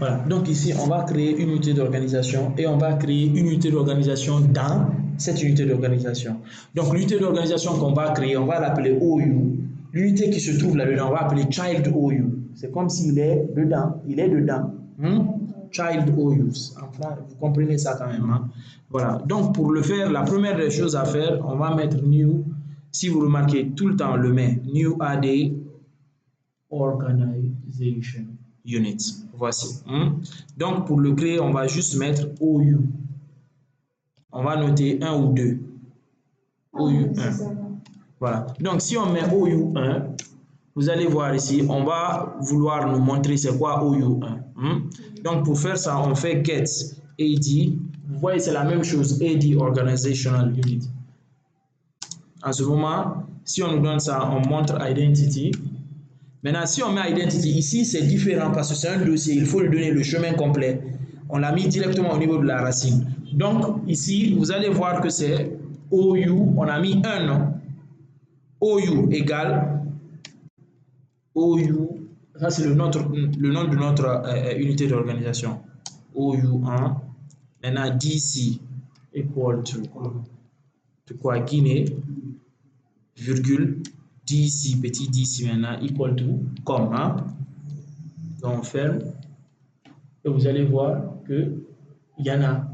Voilà. Donc ici, on va créer une unité d'organisation et on va créer une unité d'organisation dans cette unité d'organisation. Donc l'unité d'organisation qu'on va créer, on va l'appeler OU. L'unité qui se trouve là-dedans, on va appeler Child OU. C'est comme s'il est dedans. Il est dedans. Child OU. Enfin, vous comprenez ça quand même. Hein? Voilà. Donc pour le faire, la première des choses à faire, on va mettre New. Si vous remarquez, tout le temps, on le met. New AD Organization Unit. Voici. Donc, pour le créer, on va juste mettre OU. On va noter 1 ou 2. OU1. Voilà. Donc, si on met OU1, vous allez voir ici, on va vouloir nous montrer c'est quoi OU1. Donc, pour faire ça, on fait get AD. Vous voyez, c'est la même chose, AD Organizational Unit. En ce moment, si on nous donne ça, on montre Identity. Maintenant, si on met Identity ici, c'est différent parce que c'est un dossier, il faut lui donner le chemin complet. On l'a mis directement au niveau de la racine. Donc, ici, vous allez voir que c'est OU, on a mis un nom. OU égale OU, ça c'est le nom de notre unité d'organisation. OU1, maintenant DC equal to quoi? Guinée, virgule, DC, petit DC maintenant, equal to, comme, hein? Donc on ferme, et vous allez voir qu'il y en a.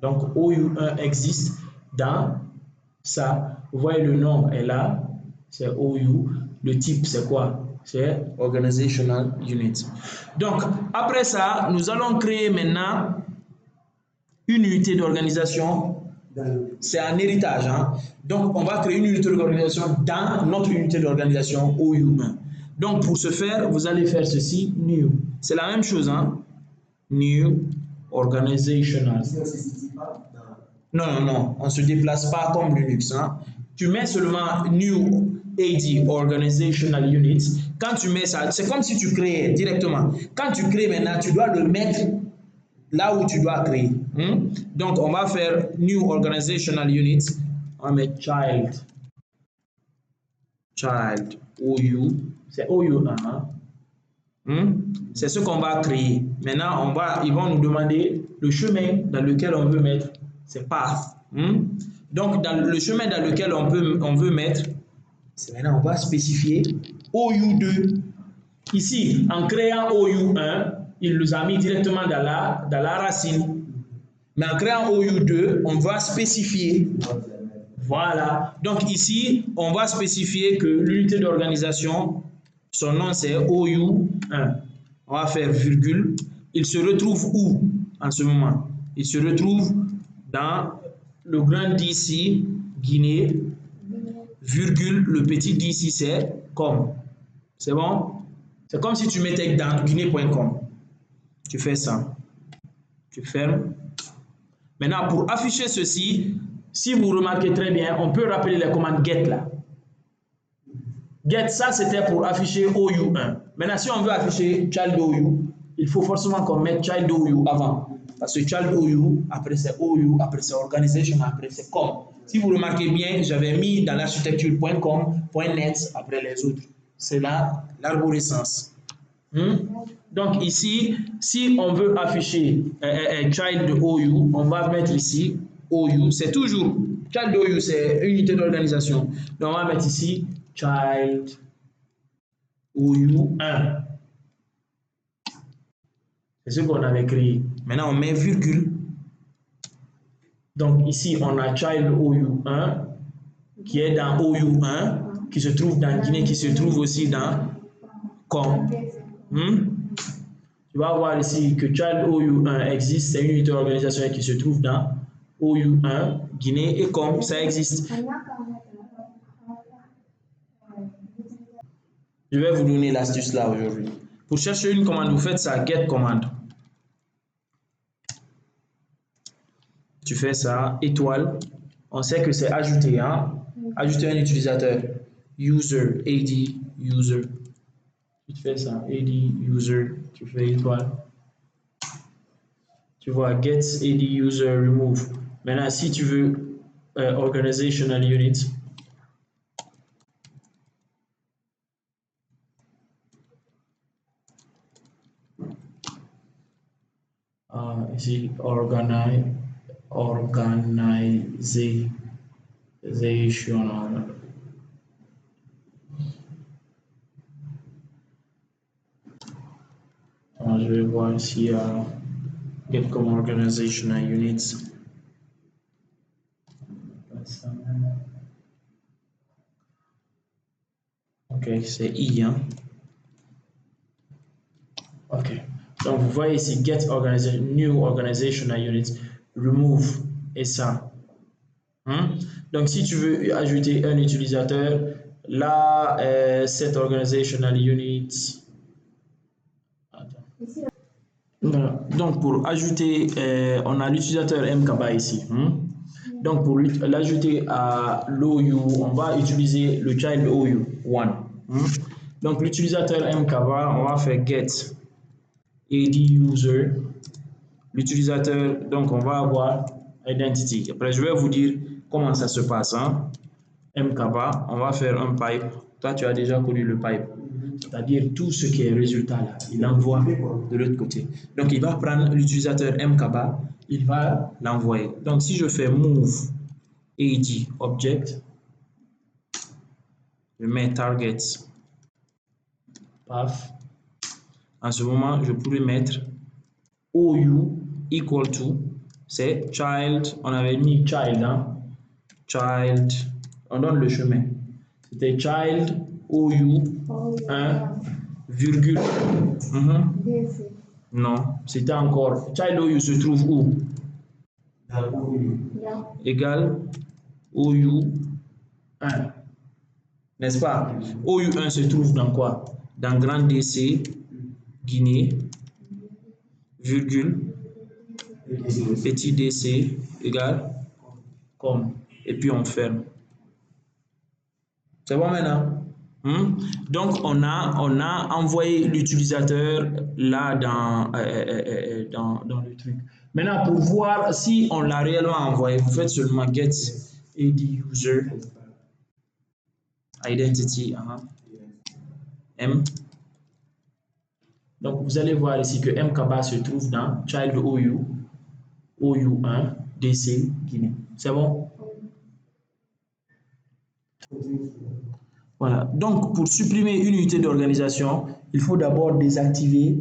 Donc OU1 existe dans ça. Vous voyez le nom est là, c'est OU. Le type c'est quoi? C'est Organizational Unit. Donc après ça, nous allons créer maintenant une unité d'organisation. C'est un héritage. Hein? Donc on va créer une unité d'organisation dans notre unité d'organisation OU1. Donc pour ce faire, vous allez faire ceci, New. C'est la même chose. Hein? New Organizational. Non, non, non, on ne se déplace pas comme Linux. Hein. Tu mets seulement New AD Organizational Unit. Quand tu mets ça, c'est comme si tu créais directement. Quand tu crées maintenant, tu dois le mettre là où tu dois créer. Donc, on va faire New Organizational Unit. On va mettre Child. Child. OU. C'est OU1. Hein. C'est ce qu'on va créer. Maintenant, ils vont nous demander le chemin dans lequel on veut mettre. C'est path. Donc, dans le chemin dans lequel on veut mettre, c'est maintenant on va spécifier OU2. Ici, en créant OU1, il nous a mis directement dans la racine. Mais en créant OU2, on va spécifier. Voilà. Donc ici, on va spécifier que l'unité d'organisation, son nom c'est OU1. On va faire virgule. Il se retrouve où en ce moment? Il se retrouve dans le grand DC, Guinée, virgule, le petit DC c'est com. C'est bon? C'est comme si tu mettais dans guinée.com. Tu fais ça. Tu fermes. Maintenant, pour afficher ceci, si vous remarquez très bien, on peut rappeler les commandes get là. Get, ça c'était pour afficher OU1. Maintenant, si on veut afficher child OU, il faut forcément qu'on mette child OU avant. Parce que child OU, après c'est OU, après c'est organization, après c'est com. Si vous remarquez bien, j'avais mis dans l'architecture.com, .net après les autres. C'est là l'arborescence. Donc ici, si on veut afficher child OU, on va mettre ici OU. C'est toujours child OU, c'est unité d'organisation. Donc on va mettre ici child OU1. C'est ce qu'on avait créé. Maintenant on met virgule. Donc ici on a child OU1 qui est dans OU1, qui se trouve dans Guinée, qui se trouve aussi dans com. Tu vas voir ici que Child OU1 existe, c'est une unité d'organisation qui se trouve dans OU1, Guinée, et comme ça existe. Je vais vous donner l'astuce là aujourd'hui. Pour chercher une commande, vous faites ça, get commande. Tu fais ça, étoile. On sait que c'est ajouter, hein? Ajouter un utilisateur. User, AD, user. Tu fais ça, AD, user, tu fais étoile. Tu vois, get AD user remove. Maintenant, si tu veux organizational unit, ici, organizational. Je vais voir ici get comme organizational units. Ok, c'est I, hein. Ok. Donc vous voyez ici get organization, new organizational units, remove et ça. Donc si tu veux ajouter un utilisateur, là, set organizational unit. Voilà. Donc pour ajouter, on a l'utilisateur mkaba ici. Donc pour l'ajouter à l'OU, on va utiliser le child OU1. Donc l'utilisateur mkaba, on va faire get ad user. L'utilisateur, donc on va avoir identity. Après je vais vous dire comment ça se passe. mkaba, on va faire un pipe. Toi tu as déjà connu le pipe. C'est-à-dire tout ce qui est résultat là, il envoie de l'autre côté. Donc il va prendre l'utilisateur mkaba, il va l'envoyer. Donc si je fais move ad object, je mets target path, en ce moment je pourrais mettre OU equal to, c'est child, on avait mis child, child, on donne le chemin. C'était child OU 1 virgule. Non, c'était encore. Child OU se trouve où? Égal OU 1. N'est-ce pas? OU 1 se trouve dans quoi? Dans grand DC, Guinée, virgule, petit DC, égal, comme. Et puis on ferme. C'est bon maintenant? Donc, on a envoyé l'utilisateur là dans le truc. Maintenant, pour voir si on l'a réellement envoyé, vous faites seulement get ad user identity m. Donc, vous allez voir ici que mkaba se trouve dans child OU1 DC Guinée. C'est bon? Voilà. Donc, pour supprimer une unité d'organisation, il faut d'abord désactiver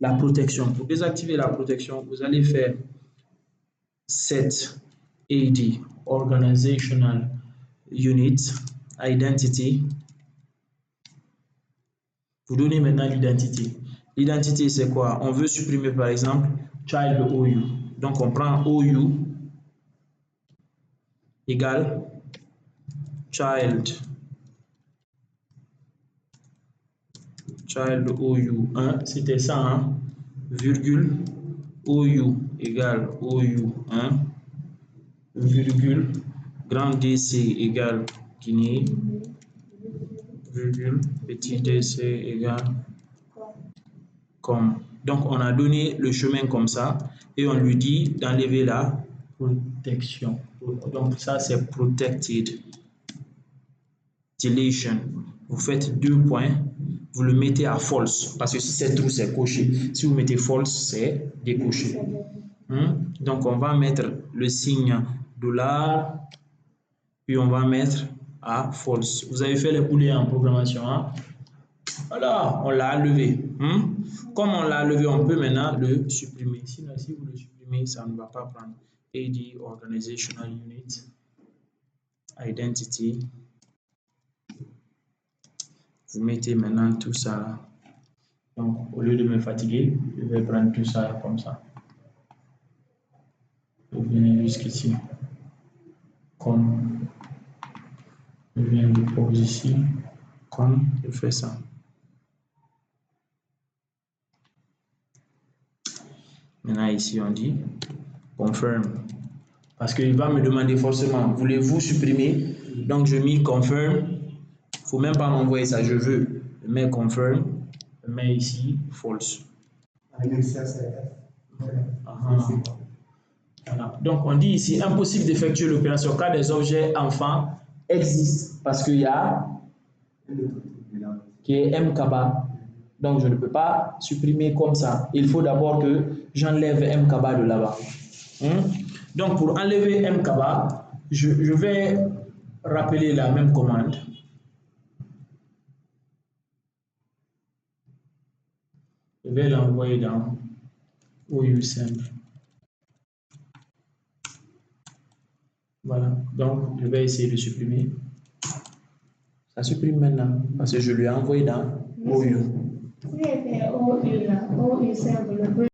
la protection. Pour désactiver la protection, vous allez faire set ad organizational unit identity. Vous donnez maintenant l'identité. L'identité, c'est quoi? On veut supprimer, par exemple, child OU. Donc, on prend OU égale child OU1, c'était ça, virgule, OU égale OU1, virgule, grand DC égale Guinée, virgule, petit DC égale comme. Donc, on a donné le chemin comme ça et on lui dit d'enlever la protection. Donc, ça, c'est protected. Deletion. Vous faites 2 points, vous le mettez à false parce que si c'est true, c'est coché. Si vous mettez false, c'est décoché. Donc, on va mettre le signe $, puis on va mettre à false. Vous avez fait les boulets en programmation. Voilà, on l'a levé. Comme on l'a levé, on peut maintenant le supprimer. Sinon, si vous le supprimez, ça ne va pas prendre. AD Organizational Unit, Identity. Vous mettez maintenant tout ça. Donc, au lieu de me fatiguer, je vais prendre tout ça comme ça. Vous venez jusqu'ici. Comme je viens de pose ici, comme je fais ça. Maintenant, ici, on dit confirm. Parce qu'il va me demander forcément, voulez-vous supprimer? Donc, je mets confirm. Il ne faut même pas m'envoyer ça, je veux. Je mets confirm. Je mets ici false. Voilà. Donc, on dit ici impossible d'effectuer l'opération car des objets enfants existent parce qu'il y a qui est mkaba Donc, je ne peux pas supprimer comme ça. Il faut d'abord que j'enlève mkaba de là-bas. Donc, pour enlever mkaba, je vais rappeler la même commande. Je vais l'envoyer dans OU simple. Voilà. Donc, je vais essayer de supprimer. Ça supprime maintenant parce que je lui ai envoyé dans OU. Oui, OU simple.